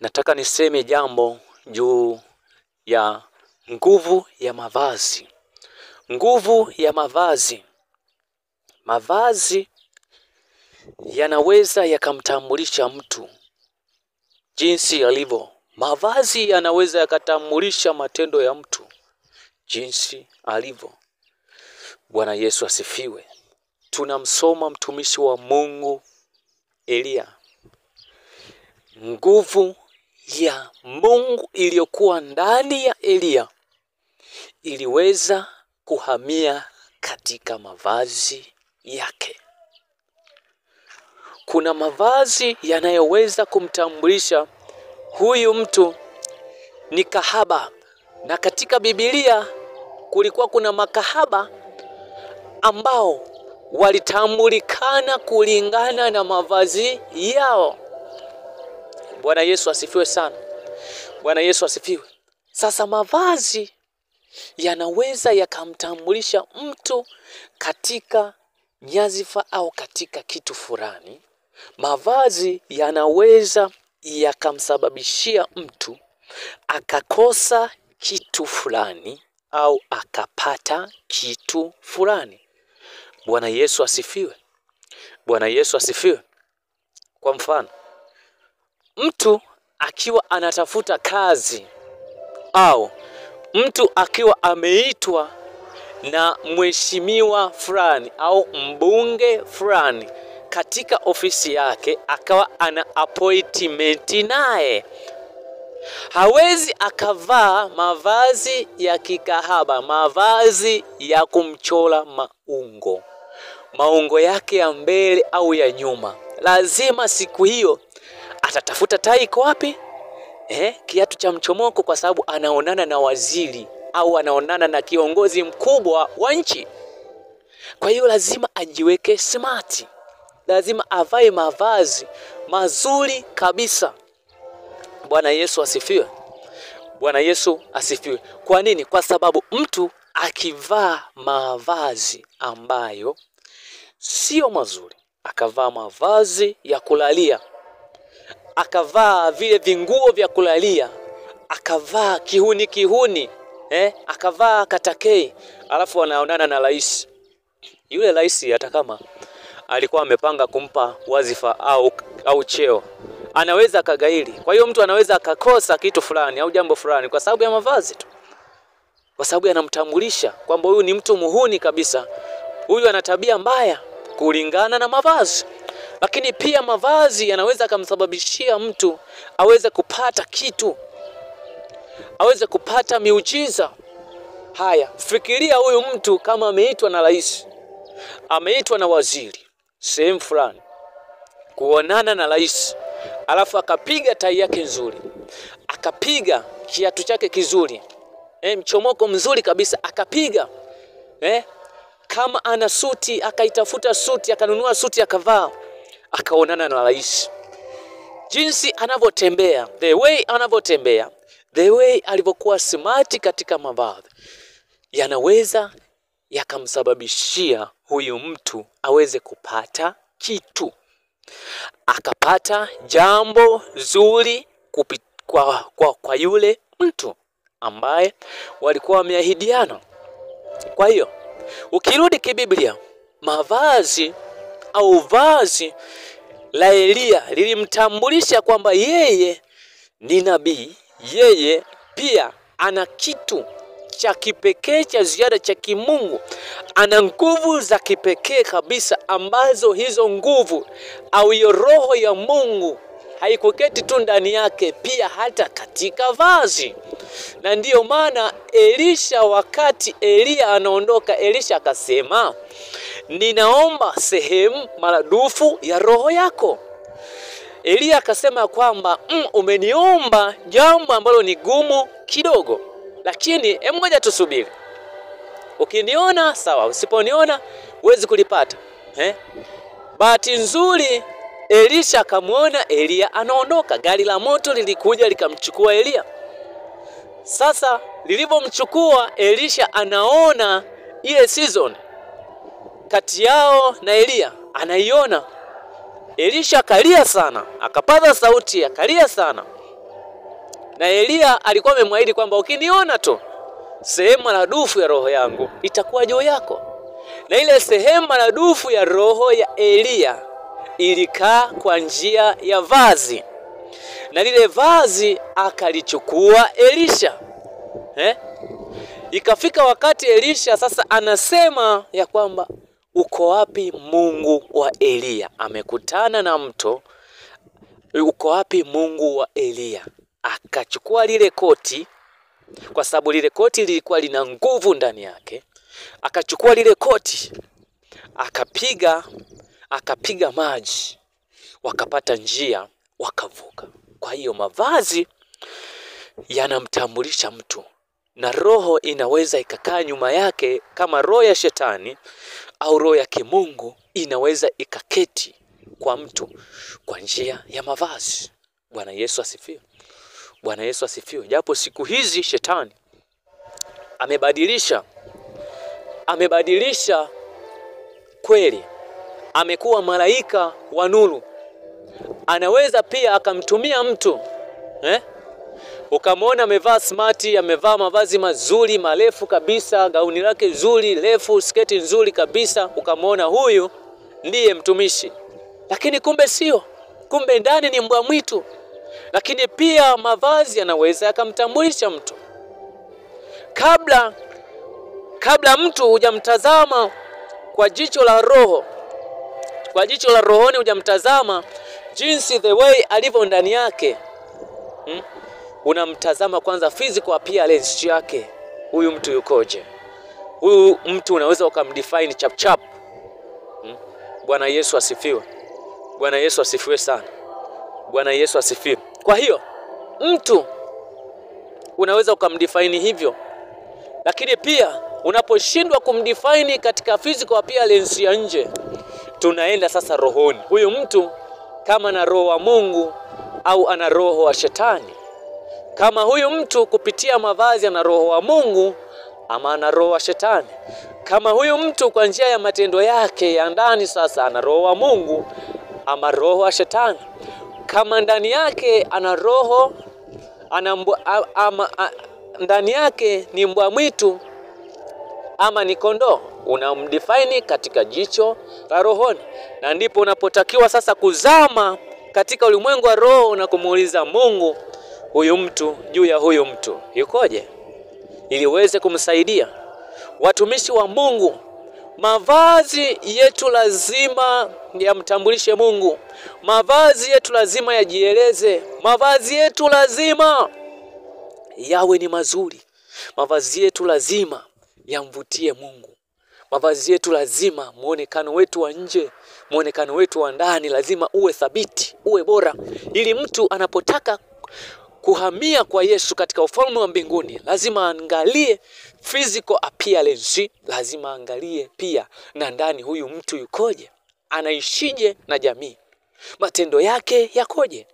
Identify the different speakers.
Speaker 1: Nataka niseme jambo juu ya nguvu ya mavazi. Nguvu ya mavazi. Mavazi yanaweza yakamtambulisha mtu jinsi alivyo. Mavazi yanaweza yakatambulisha matendo ya mtu jinsi alivyo. Bwana Yesu asifiwe. Tunamsoma mtumishi wa Mungu Elia. Nguvu ya Mungu iliyokuwa ndani ya Elia iliweza kuhamia katika mavazi yake. Kuna mavazi yanayoweza kumtambulisha huyu mtu ni kahaba, na katika Biblia kulikuwa kuna makahaba ambao walitambulikana kulingana na mavazi yao. Bwana Yesu asifiwe sana. Bwana Yesu asifiwe. Sasa mavazi yanaweza yakamtambulisha mtu katika nyazifa au katika kitu fulani. Mavazi yanaweza yakamsababishia mtu akakosa kitu fulani au akapata kitu fulani. Bwana Yesu asifiwe. Bwana Yesu asifiwe. Kwa mfano, mtu akiwa anatafuta kazi au mtu akiwa ameitwa na mheshimiwa fulani au mbunge fulani katika ofisi yake, akawa ana appointment naye, hawezi akavaa mavazi ya kikahaba, mavazi ya kumchora maungo yake ya mbele au ya nyuma. Lazima siku hiyo atatafuta tai iko wapi? Kiatu cha mchomoko, kwa sababu anaonana na waziri au anaonana na kiongozi mkubwa wa nchi. Kwa hiyo lazima ajiweke smart. Lazima avae mavazi mazuri kabisa. Bwana Yesu asifiwe. Bwana Yesu asifiwe. Kwa nini? Kwa sababu mtu akivaa mavazi ambayo sio mazuri, akavaa mavazi ya kulalia, akavaa vile vinguo vya kulalia, akavaa kihuni, akavaa katakei, alafu anaonana na rais. Yule rais hata kama alikuwa amepanga kumpa wazifa au cheo, anaweza akagairi. Kwa hiyo mtu anaweza akakosa kitu fulani au jambo fulani kwa sababu ya mavazi tu. Kwa sababu yanamtambulisha kwamba huyu ni mtu muhuni kabisa. Huyu ana tabia mbaya kulingana na mavazi. Lakini pia mavazi yanaweza kumsababishia mtu aweze kupata kitu, aweze kupata miujiza. Haya, fikiria huyu mtu kama ameitwa na rais, ameitwa na waziri sehemu fulani kuonana na rais, alafu akapiga tai yake nzuri, akapiga kiatu chake kizuri, mchomoko mzuri kabisa akapiga, kama ana suti akaitafuta suti, akanunua suti akavaa, akaonana na rais. Jinsi anavyotembea, the way alivyokuwa smart katika mavazi, yanaweza yakamsababishia huyu mtu aweze kupata kitu, akapata jambo zuri kwa yule mtu ambaye walikuwa wameahidiana. Kwa hiyo ukirudi kibiblia, mavazi au vazi la Elia lilimtambulisha kwamba yeye ni nabii, yeye pia ana kitu cha kipekee cha ziada cha kimungu, ana nguvu za kipekee kabisa, ambazo hizo nguvu au hiyo roho ya Mungu haikuketi tu ndani yake, pia hata katika vazi. Na ndiyo maana Elisha, wakati Elia anaondoka, Elisha akasema, ninaomba sehemu maradufu ya roho yako. Elia akasema kwamba umeniomba jambo ambalo ni gumu kidogo, lakini ngoja tusubiri. Ukiniona sawa, usiponiona huwezi kulipata. Bahati nzuri Elisha akamuona Elia anaondoka. Gari la moto lilikuja likamchukua Elia. Sasa lilipomchukua Elisha, anaona ile season kati yao na Elia, anaiona. Elisha akalia sana, akapaza sauti akalia sana. Na Elia alikuwa amemwahidi kwamba ukiniona tu sehemu maradufu ya roho yangu itakuwa juu yako. Na ile sehemu maradufu ya roho ya Elia ilikaa kwa njia ya vazi. Na lile vazi akalichukua Elisha. Ikafika wakati Elisha sasa anasema ya kwamba uko wapi Mungu wa Elia? Amekutana na mto, uko wapi Mungu wa Elia? Akachukua lile koti, kwa sababu lile koti lilikuwa lina nguvu ndani yake. Akachukua lile koti, akapiga maji, wakapata njia, wakavuka. Kwa hiyo mavazi yanamtambulisha mtu, na roho inaweza ikakaa nyuma yake, kama roho ya shetani au roho ya kimungu inaweza ikaketi kwa mtu kwa njia ya mavazi. Bwana Yesu asifiwe. Bwana Yesu asifiwe. Japo siku hizi shetani amebadilisha kweli, amekuwa malaika wa nuru. Anaweza pia akamtumia mtu ukamwona amevaa smart, amevaa mavazi mazuri marefu kabisa, gauni lake zuri refu, sketi nzuri kabisa, ukamwona huyu ndiye mtumishi, lakini kumbe sio. Kumbe ndani ni mbwa mwitu. Lakini pia mavazi yanaweza yakamtambulisha mtu. Kabla mtu hujamtazama kwa jicho la roho, kwa jicho la rohoni hujamtazama jinsi the way alivyo ndani yake, unamtazama kwanza physical appearance yake. Huyu mtu yukoje? Huyu mtu unaweza ukamdefine chap. Bwana Yesu asifiwe. Bwana Yesu asifiwe sana. Bwana Yesu asifiwe. Kwa hiyo mtu unaweza ukamdefine hivyo. Lakini pia unaposhindwa kumdefine katika physical appearance ya nje, tunaenda sasa rohoni. Huyu mtu kama na roho wa Mungu au ana roho wa shetani. Kama huyu mtu kupitia mavazi ana roho wa Mungu ama ana roho wa shetani. Kama huyu mtu kwa njia ya matendo yake ya ndani sasa ana roho wa Mungu ama roho wa shetani. Kama ndani yake ana roho ndani yake ni mbwa mwitu ama ni kondoo, unamdefine katika jicho la rohoni. Na ndipo unapotakiwa sasa kuzama katika ulimwengu wa roho na kumuuliza Mungu, huyu mtu, juu ya huyu mtu yukoje, ili uweze kumsaidia. Watumishi wa Mungu, mavazi yetu lazima yamtambulishe Mungu. Mavazi yetu lazima yajieleze. Mavazi yetu lazima yawe ni mazuri. Mavazi yetu lazima yamvutie Mungu. Mavazi yetu lazima, muonekano wetu wa nje, muonekano wetu wa ndani lazima uwe thabiti, uwe bora, ili mtu anapotaka kuhamia kwa Yesu katika ufalme wa mbinguni lazima angalie physical appearance, lazima angalie pia na ndani huyu mtu yukoje, anaishije na jamii, matendo yake yakoje.